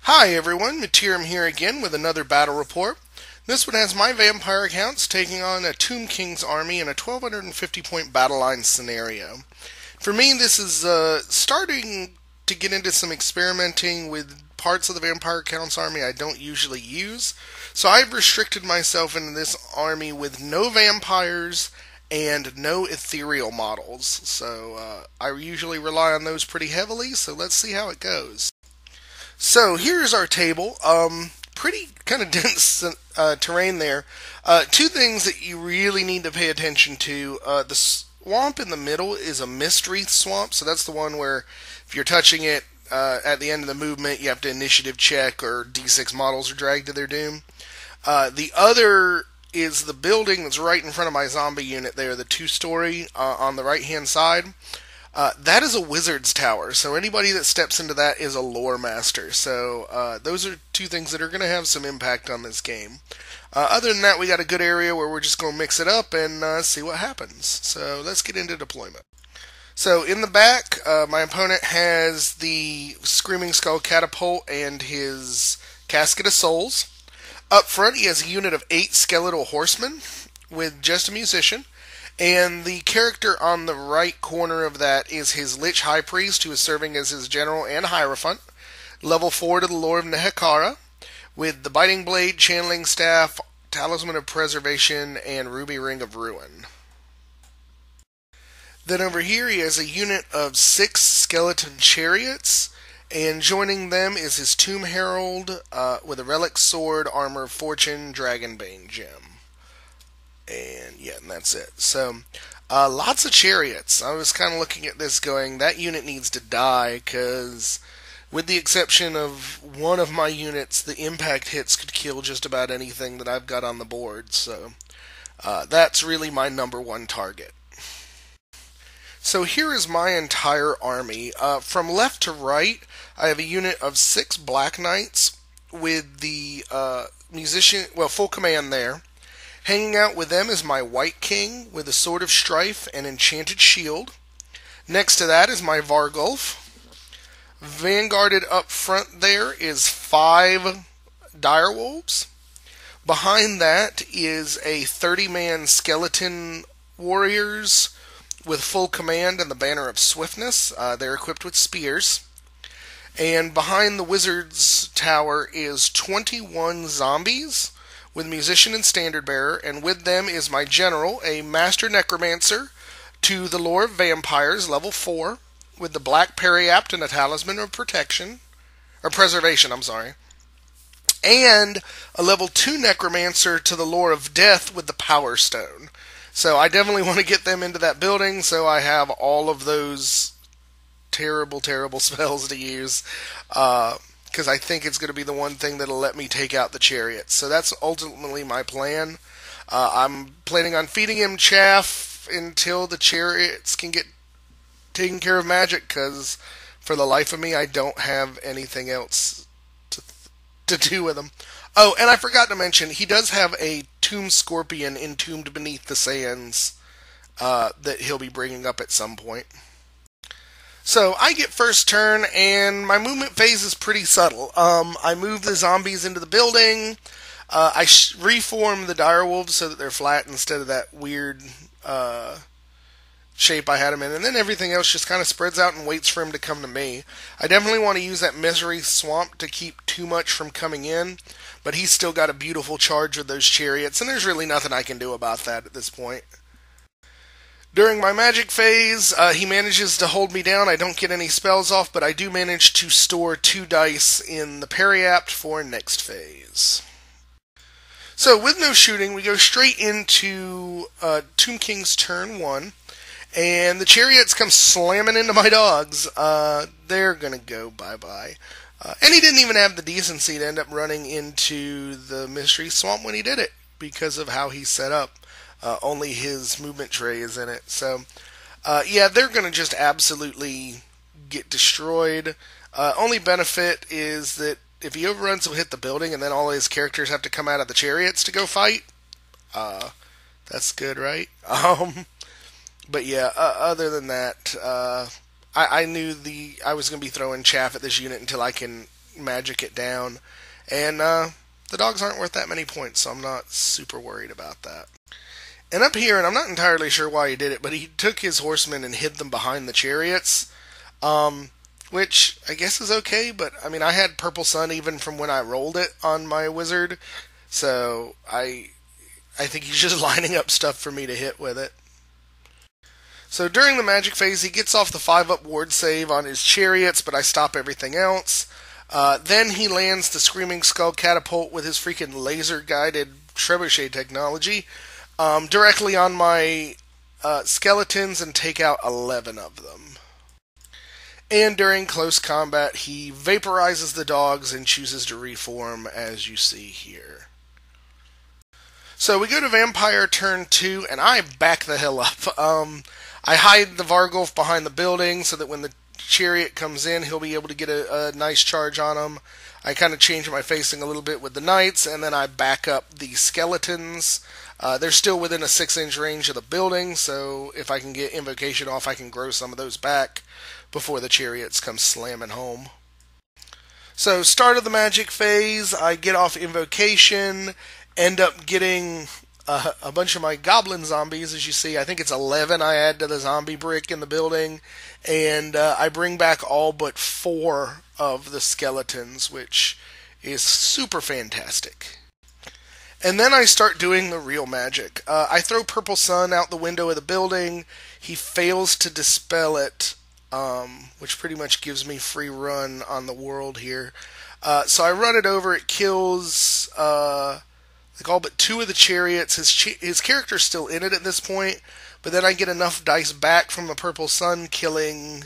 Hi everyone, Materim here again with another battle report. This one has my vampire accounts taking on a Tomb King's army in a 1250 point battle line scenario. For me, this is starting to get into some experimenting with parts of the vampire accounts army I don't usually use. So I've restricted myself into this army with no vampires and no ethereal models. So I usually rely on those pretty heavily, so let's see how it goes. So here's our table. Pretty kind of dense terrain there. Two things that you really need to pay attention to. The swamp in the middle is a Mistwreath swamp, so that's the one where if you're touching it at the end of the movement, you have to initiative check or D6 models are dragged to their doom. The other is the building that's right in front of my zombie unit there, the two-story on the right-hand side. That is a wizard's tower, so anybody that steps into that is a lore master. So those are two things that are going to have some impact on this game. Other than that, we got a good area where we're just going to mix it up and see what happens. So let's get into deployment. So in the back, my opponent has the Screaming Skull Catapult and his Casket of Souls. Up front, he has a unit of 8 skeletal horsemen with just a musician. And the character on the right corner of that is his Lich High Priest, who is serving as his general and Hierophant. Level 4 to the Lore of Nehekara, with the Biting Blade, Channeling Staff, Talisman of Preservation, and Ruby Ring of Ruin. Then over here he has a unit of 6 skeleton chariots, and joining them is his Tomb Herald with a Relic Sword, Armor of Fortune, Dragonbane gem. And that's it. So, lots of chariots. I was kind of looking at this going, that unit needs to die, because with the exception of one of my units, the impact hits could kill just about anything that I've got on the board. So, that's really my number one target. So here is my entire army. From left to right, I have a unit of 6 Black Knights with the musician, full command there. Hanging out with them is my White King with a Sword of Strife and Enchanted Shield. Next to that is my Vargulf. Vanguarded up front there is 5 Direwolves. Behind that is a 30-man Skeleton Warriors with full command and the Banner of Swiftness. They're equipped with spears. And behind the Wizard's Tower is 21 zombies with Musician and Standard Bearer, and with them is my General, a Master Necromancer to the Lore of Vampires, level 4, with the Black Periapt and a Talisman of Preservation, and a level 2 Necromancer to the Lore of Death with the Power Stone. So I definitely want to get them into that building, so I have all of those terrible, terrible spells to use, because I think it's going to be the one thing that'll let me take out the chariots. So that's ultimately my plan. I'm planning on feeding him chaff until the chariots can get taken care of magic, because for the life of me, I don't have anything else to do with him. Oh, and I forgot to mention, he does have a Tomb Scorpion entombed beneath the sands that he'll be bringing up at some point. So, I get first turn, and my movement phase is pretty subtle. I move the zombies into the building. I reform the direwolves so that they're flat instead of that weird shape I had them in. And then everything else just kind of spreads out and waits for him to come to me. I definitely want to use that Mistwreath swamp to keep too much from coming in. But he's still got a beautiful charge with those chariots, and there's really nothing I can do about that at this point. During my magic phase, he manages to hold me down. I don't get any spells off, but I do manage to store 2 dice in the Periapt for next phase. So, with no shooting, we go straight into Tomb King's turn 1, and the chariots come slamming into my dogs. They're gonna go bye-bye. And he didn't even have the decency to end up running into the Mistwreath Swamp when he did it, because of how he's set up. Only his movement tray is in it. So, they're going to just absolutely get destroyed. Only benefit is that if he overruns, he'll hit the building, and then all his characters have to come out of the chariots to go fight. That's good, right? But yeah, other than that, I knew I was going to be throwing chaff at this unit until I can magic it down. And the dogs aren't worth that many points, so I'm not super worried about that. And up here, and I'm not entirely sure why he did it, but he took his horsemen and hid them behind the chariots, which I guess is okay, but I mean, I had Purple Sun even from when I rolled it on my wizard, so I think he's just lining up stuff for me to hit with it. So during the magic phase, he gets off the 5-up ward save on his chariots, but I stop everything else. Then he lands the Screaming Skull Catapult with his freaking laser-guided trebuchet technology directly on my skeletons and take out 11 of them. And during close combat, he vaporizes the dogs and chooses to reform, as you see here. So we go to Vampire turn 2, and I back the hell up. I hide the Varghulf behind the building so that when the chariot comes in, he'll be able to get a nice charge on him. I kind of change my facing a little bit with the knights, and then I back up the skeletons. They're still within a 6-inch range of the building, so if I can get invocation off, I can grow some of those back before the chariots come slamming home. So, start of the magic phase, I get off invocation, end up getting a bunch of my goblin zombies, as you see. I think it's 11 I add to the zombie brick in the building, and I bring back all but 4 of the skeletons, which is super fantastic. And then I start doing the real magic. I throw Purple Sun out the window of the building. He fails to dispel it, which pretty much gives me free run on the world here. So I run it over. It kills like all but 2 of the chariots. His character's still in it at this point, but then I get enough dice back from the Purple Sun killing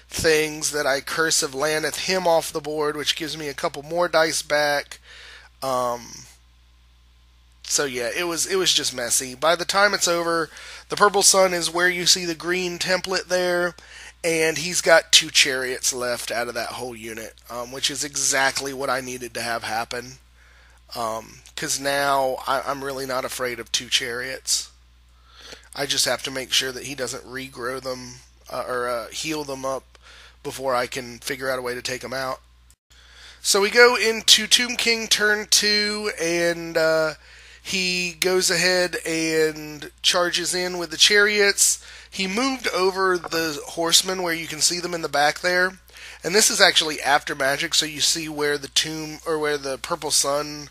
things that I Curse of Lannith him off the board, which gives me a couple more dice back. So yeah, it was just messy. By the time it's over, the Purple Sun is where you see the green template there, and he's got 2 chariots left out of that whole unit, which is exactly what I needed to have happen. Because now I'm really not afraid of 2 chariots. I just have to make sure that he doesn't regrow them or heal them up before I can figure out a way to take them out. So we go into Tomb King turn 2, and he goes ahead and charges in with the chariots. He moved over the horsemen where you can see them in the back there. And this is actually after magic, so you see where the Purple Sun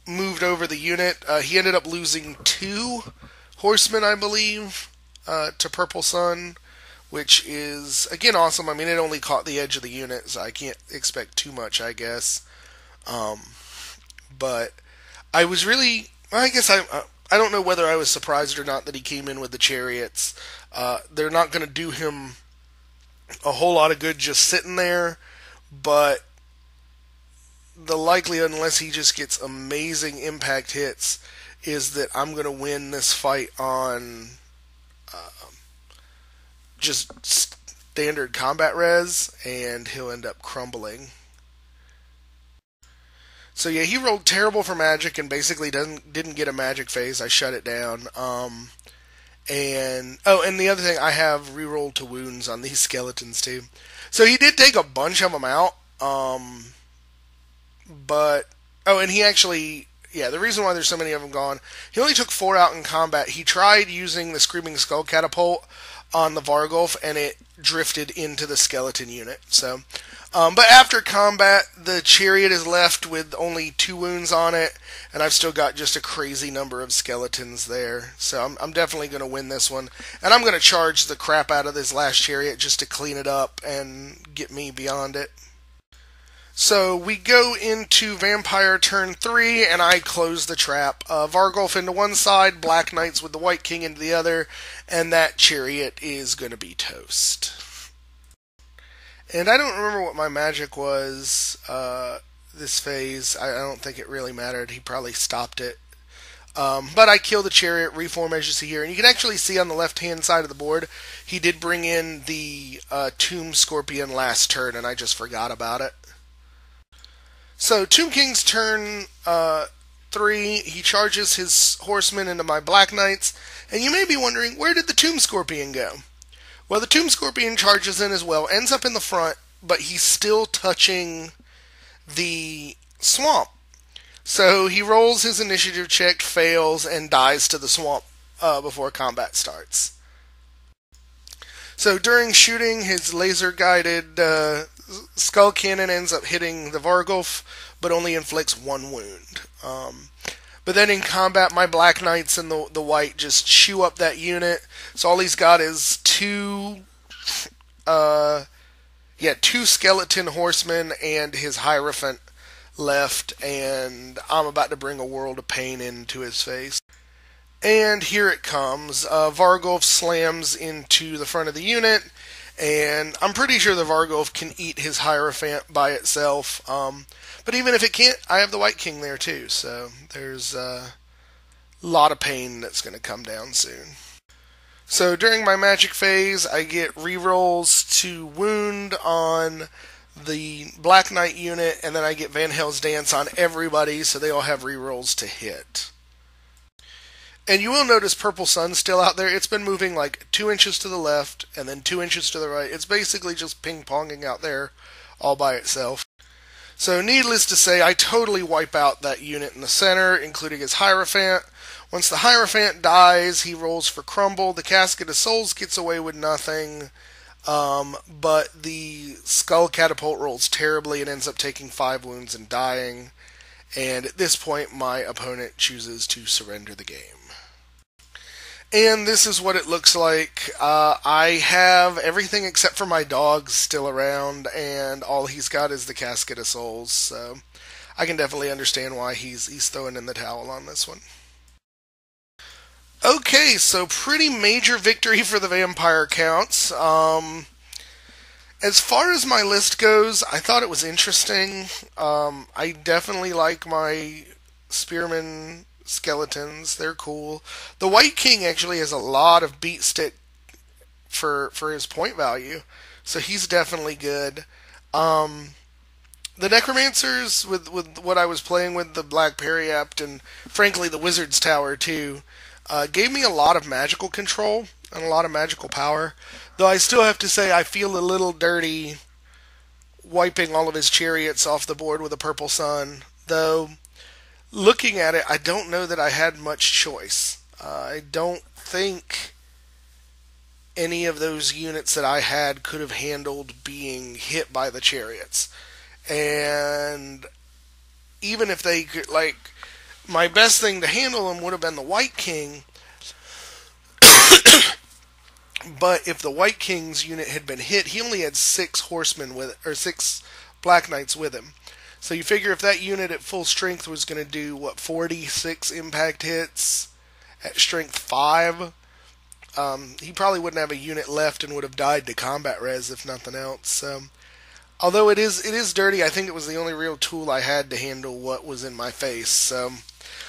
moved over the unit. He ended up losing 2 horsemen, I believe, to Purple Sun, which is, again, awesome. I mean, it only caught the edge of the unit, so I can't expect too much, I guess. But I was really, I guess I don't know whether I was surprised or not that he came in with the chariots. They're not going to do him a whole lot of good just sitting there, but the likelihood, unless he just gets amazing impact hits, is that I'm going to win this fight on just standard combat res, and he'll end up crumbling. So yeah, he rolled terrible for magic and basically didn't get a magic phase. I shut it down. And the other thing, I have rerolled to wounds on these skeletons too. So he did take a bunch of them out. And he actually, the reason why there's so many of them gone, he only took 4 out in combat. He tried using the Screaming Skull Catapult on the Varghulf, and it drifted into the skeleton unit. So, but after combat, the chariot is left with only 2 wounds on it, and I've still got just a crazy number of skeletons there. So I'm definitely going to win this one, and I'm going to charge the crap out of this last chariot just to clean it up and get me beyond it. So we go into Vampire turn 3, and I close the trap. Varghulf into one side, Black Knights with the White King into the other, and that chariot is going to be toast. And I don't remember what my magic was this phase. I don't think it really mattered. He probably stopped it. But I kill the chariot, reform as you see here. And you can actually see on the left-hand side of the board, he did bring in the Tomb Scorpion last turn, and I just forgot about it. So, Tomb King's turn 3, he charges his horsemen into my Black Knights, and you may be wondering, where did the Tomb Scorpion go? Well, the Tomb Scorpion charges in as well, ends up in the front, but he's still touching the swamp. So he rolls his initiative check, fails, and dies to the swamp before combat starts. So during shooting, his laser-guided skull cannon ends up hitting the Vargulf, but only inflicts one wound. But then in combat, my Black Knights and the White just chew up that unit. So all he's got is two skeleton horsemen and his Hierophant left, and I'm about to bring a world of pain into his face. And here it comes. Vargulf slams into the front of the unit, and I'm pretty sure the Vargulf can eat his Hierophant by itself. But even if it can't, I have the White King there too, so there's a lot of pain that's going to come down soon. So during my magic phase, I get rerolls to wound on the Black Knight unit, and then I get Van Hell's Dance on everybody, so they all have rerolls to hit. And you will notice Purple Sun's still out there. It's been moving like 2 inches to the left, and then 2 inches to the right. It's basically just ping-ponging out there all by itself. So needless to say, I totally wipe out that unit in the center, including his Hierophant. Once the Hierophant dies, he rolls for Crumble. The Casket of Souls gets away with nothing. But the Skull Catapult rolls terribly and ends up taking 5 wounds and dying. And at this point, my opponent chooses to surrender the game. And this is what it looks like. I have everything except for my dogs still around, and all he's got is the Casket of Souls. So I can definitely understand why he's throwing in the towel on this one. Okay, so pretty major victory for the Vampire Counts. As far as my list goes, I thought it was interesting. I definitely like my Spearman skeletons. They're cool. The White King actually has a lot of beat stick for his point value, so he's definitely good. The Necromancers, with what I was playing with, the Black Periapt, and frankly the Wizard's Tower too, gave me a lot of magical control and a lot of magical power. Though I still have to say I feel a little dirty wiping all of his chariots off the board with a Purple Sun. Though, looking at it, I don't know that I had much choice. I don't think any of those units that I had could have handled being hit by the chariots. And even if they could, my best thing to handle them would have been the White King. But if the White King's unit had been hit, he only had 6 horsemen with it, or 6 Black Knights with him. So you figure if that unit at full strength was going to do, 46 impact hits at strength 5, he probably wouldn't have a unit left and would have died to combat res if nothing else. Although it is dirty, I think it was the only real tool I had to handle what was in my face. So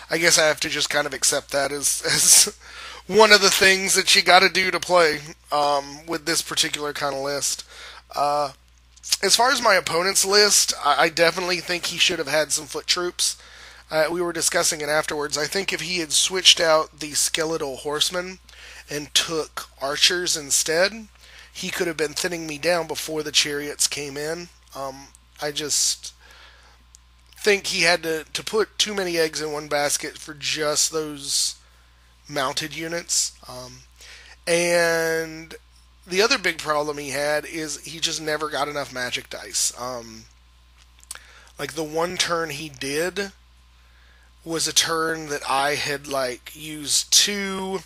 I guess I have to just kind of accept that as one of the things that you got to do to play with this particular kind of list. As far as my opponent's list, I definitely think he should have had some foot troops. We were discussing it afterwards. I think if he had switched out the skeletal horsemen and took archers instead, he could have been thinning me down before the chariots came in. I just think he had to put too many eggs in one basket for just those mounted units. And the other big problem he had is he just never got enough magic dice. The one turn he did was a turn that I had used 2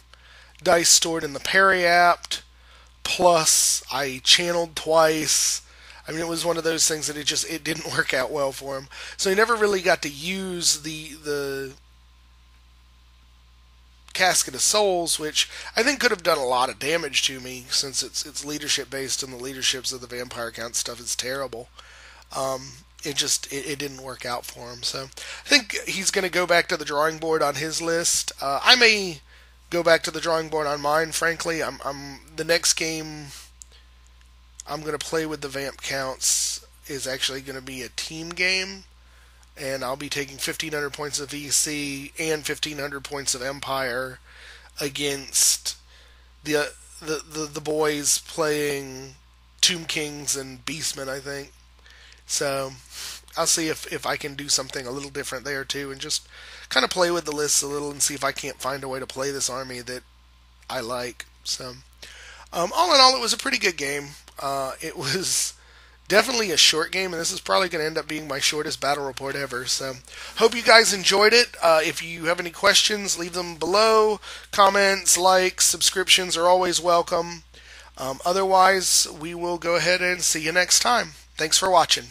dice stored in the Periapt, plus I channeled twice. I mean, it was one of those things that it didn't work out well for him. So he never really got to use the Casket of Souls, which I think could have done a lot of damage to me, since it's leadership based and the leaderships of the Vampire Count stuff is terrible. It didn't work out for him. So I think he's going to go back to the drawing board on his list. I may go back to the drawing board on mine. Frankly, the next game I'm going to play with the Vamp Counts is actually going to be a team game, and I'll be taking 1,500 points of VC and 1,500 points of Empire against the boys playing Tomb Kings and Beastmen, I think. So I'll see if I can do something a little different there too, and just kind of play with the lists a little and see if I can't find a way to play this army that I like. So, all in all, it was a pretty good game. It was definitely a short game, and this is probably going to end up being my shortest battle report ever. So, hope you guys enjoyed it. If you have any questions, leave them below. Comments, likes, subscriptions are always welcome. Otherwise, we will go ahead and see you next time. Thanks for watching.